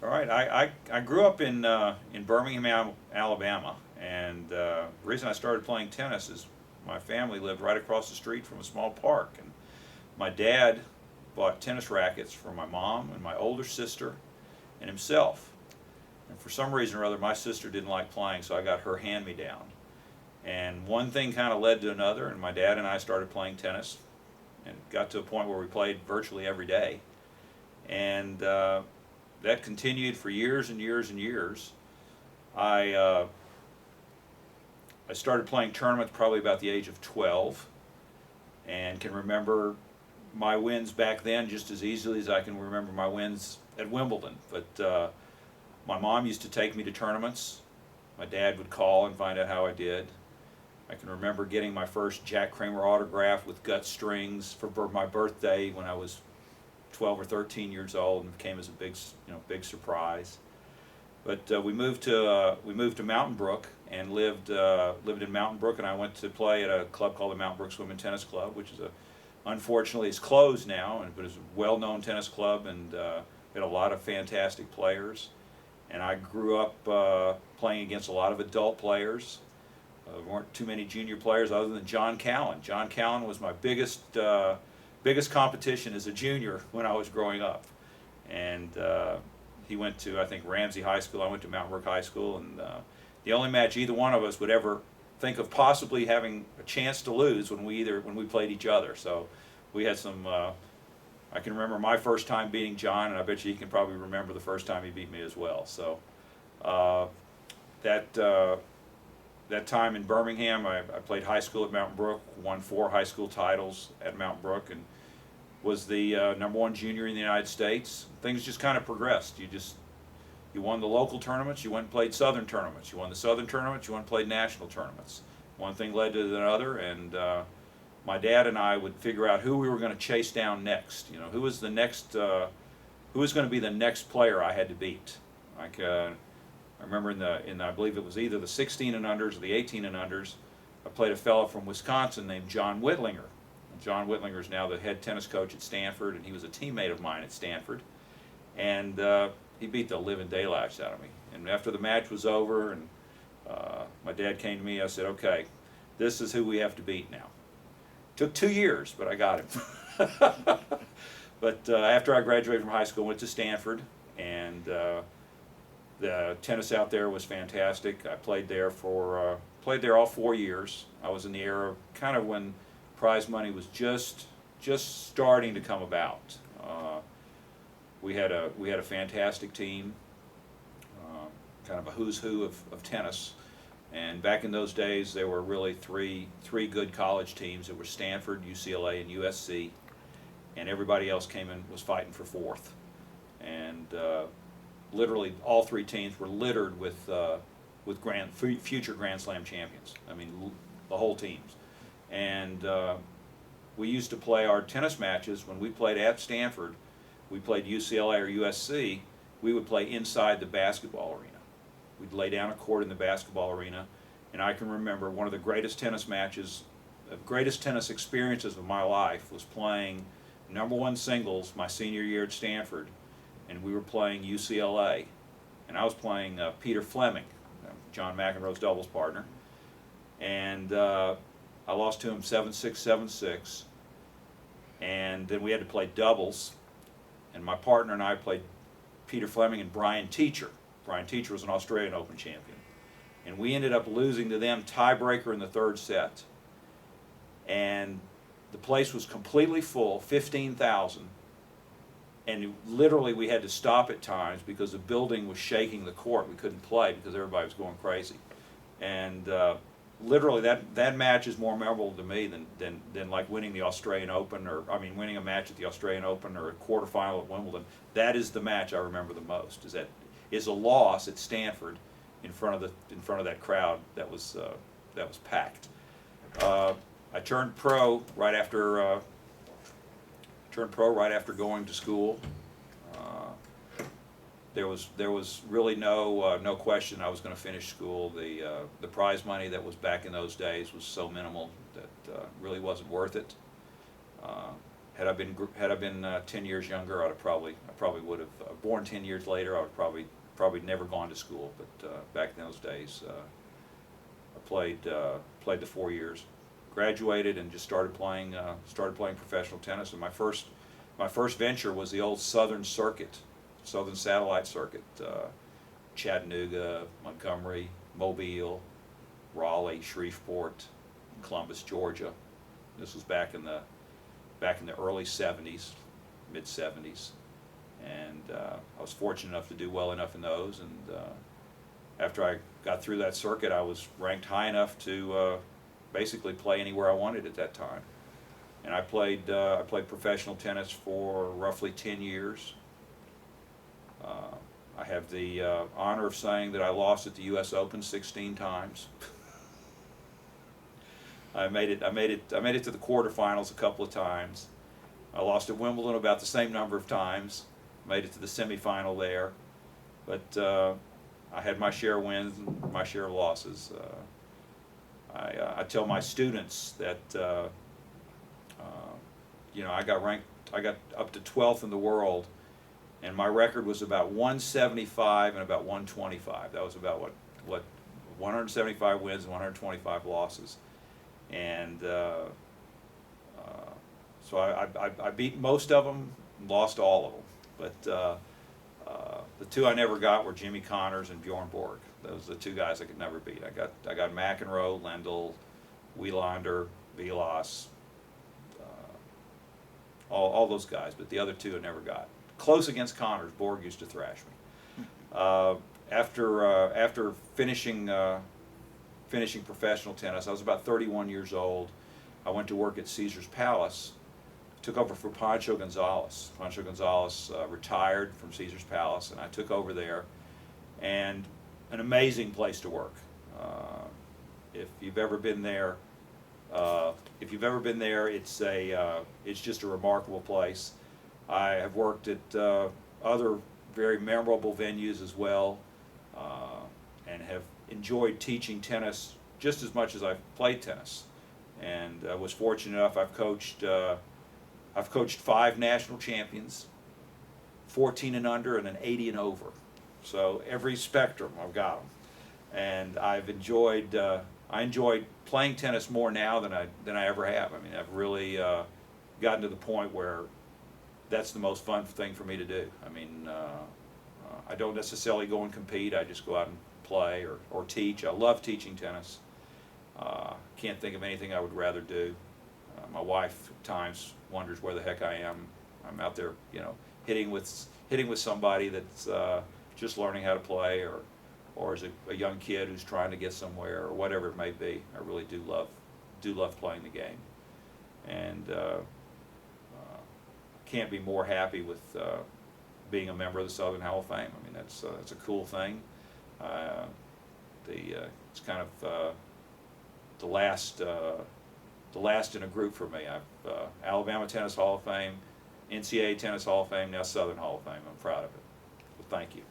All right, I grew up in Birmingham, Alabama, and the reason I started playing tennis is my family lived right across the street from a small park, and my dad bought tennis rackets for my mom and my older sister and himself. And for some reason or other, my sister didn't like playing, so I got her hand-me-down. And one thing kind of led to another, and my dad and I started playing tennis, and it got to a point where we played virtually every day. And that continued for years and years and years. I uh, I started playing tournaments probably about the age of 12, and can remember my wins back then just as easily as I can remember my wins at Wimbledon. But my mom used to take me to tournaments. My dad would call and find out how I did. I can remember getting my first Jack Kramer autograph with gut strings for my birthday when I was 12 or 13 years old, and it came as a big surprise. But we moved to Mountain Brook and lived in Mountain Brook, and I went to play at a club called the Mountain Brook Swim and Tennis Club, which is unfortunately it's closed now, but it's a well-known tennis club, and had a lot of fantastic players. And I grew up playing against a lot of adult players. There weren't too many junior players other than John Callan. John Callan was my biggest competition as a junior when I was growing up. And he went to, I think, Ramsey High School. I went to Mountain Brook High School, and the only match either one of us would ever think of possibly having a chance to lose when we played each other. So we had some. I can remember my first time beating John, and I bet you he can probably remember the first time he beat me as well. So uh, that time in Birmingham, I played high school at Mountain Brook, won 4 high school titles at Mountain Brook, and was the #1 junior in the United States. Things just kind of progressed. You won the local tournaments, you went and played southern tournaments. You won the southern tournaments, you went and played national tournaments. One thing led to another, and my dad and I would figure out who we were going to chase down next. You know, who was going to be the next player I had to beat. Like I remember in I believe it was either the 16 and unders or the 18 and unders, I played a fellow from Wisconsin named John Whitlinger. John Whitlinger is now the head tennis coach at Stanford, and he was a teammate of mine at Stanford. And he beat the living daylights out of me. And after the match was over, and my dad came to me, I said, "Okay, this is who we have to beat now." Took 2 years, but I got him. But after I graduated from high school, I went to Stanford, and the tennis out there was fantastic. I played there all 4 years. I was in the era kind of when prize money was just starting to come about. We had a fantastic team, kind of a who's who of tennis. And back in those days, there were really three good college teams. There were Stanford, UCLA, and USC, and everybody else came in was fighting for 4th. And literally, all 3 teams were littered with future Grand Slam champions. I mean, the whole teams. And we used to play our tennis matches when we played at Stanford. We played UCLA or USC. We would play inside the basketball arena. We'd lay down a court in the basketball arena, and I can remember one of the greatest tennis matches, the greatest tennis experiences of my life was playing #1 singles my senior year at Stanford, and we were playing UCLA, and I was playing Peter Fleming, John McEnroe's doubles partner, and I lost to him 7-6, 7-6, and then we had to play doubles, and my partner and I played Peter Fleming and Brian Teacher. Brian Teacher was an Australian Open champion. And we ended up losing to them tiebreaker in the 3rd set. And the place was completely full, 15,000. And literally we had to stop at times because the building was shaking the court. We couldn't play because everybody was going crazy. And literally that match is more memorable to me than like winning the Australian Open, or winning a match at the Australian Open or a quarterfinal at Wimbledon. That is the match I remember the most. Is a loss at Stanford in front of that crowd that was packed. I turned pro right after going to school. There was really no question I was going to finish school. The prize money that was back in those days was so minimal that really wasn't worth it. Had I been 10 years younger, I probably would have born 10 years later. I would probably never gone to school. But back in those days, I played the 4 years, graduated, and just started playing professional tennis. And my first venture was the old Southern Circuit, Southern Satellite Circuit, Chattanooga, Montgomery, Mobile, Raleigh, Shreveport, Columbus, Georgia. This was back in the early 70s, mid 70s, and I was fortunate enough to do well enough in those. And after I got through that circuit, I was ranked high enough to basically play anywhere I wanted at that time. And I played professional tennis for roughly 10 years. I have the honor of saying that I lost at the U.S. Open 16 times. I made it to the quarterfinals a couple of times. I lost at Wimbledon about the same number of times. Made it to the semifinal there, but I had my share of wins and my share of losses. I tell my students that I got up to 12th in the world, and my record was about 175 and about 125. That was about what 175 wins and 125 losses. And so I beat most of them, lost all of them. But the two I never got were Jimmy Connors and Bjorn Borg. Those are the two guys I could never beat. I got McEnroe, Lendl, Wielander, Vilas, all those guys, but the other two I never got. Close against Connors. Borg used to thrash me. After finishing professional tennis, I was about 31 years old. I went to work at Caesar's Palace, took over for Pancho Gonzalez. Pancho Gonzalez retired from Caesar's Palace, and I took over there. And an amazing place to work. If you've ever been there, it's just a remarkable place. I have worked at other very memorable venues as well, and have enjoyed teaching tennis just as much as I've played tennis. And I was fortunate enough, I've coached 5 national champions, 14 and under, and an 80 and over. So every spectrum, I've got them. And I've enjoyed, I enjoy playing tennis more now than I ever have. I mean, I've really gotten to the point where that's the most fun thing for me to do. I mean, I don't necessarily go and compete. I just go out and play or teach. I love teaching tennis. Can't think of anything I would rather do. My wife at times wonders where the heck I am. I'm out there, hitting with somebody that's just learning how to play, or as a young kid who's trying to get somewhere, or whatever it may be. I really do love playing the game, and can't be more happy with being a member of the Southern Hall of Fame. I mean, that's a cool thing. It's kind of the last in a group for me. I've Alabama Tennis Hall of Fame, NCAA Tennis Hall of Fame, now Southern Hall of Fame. I'm proud of it. Well, thank you.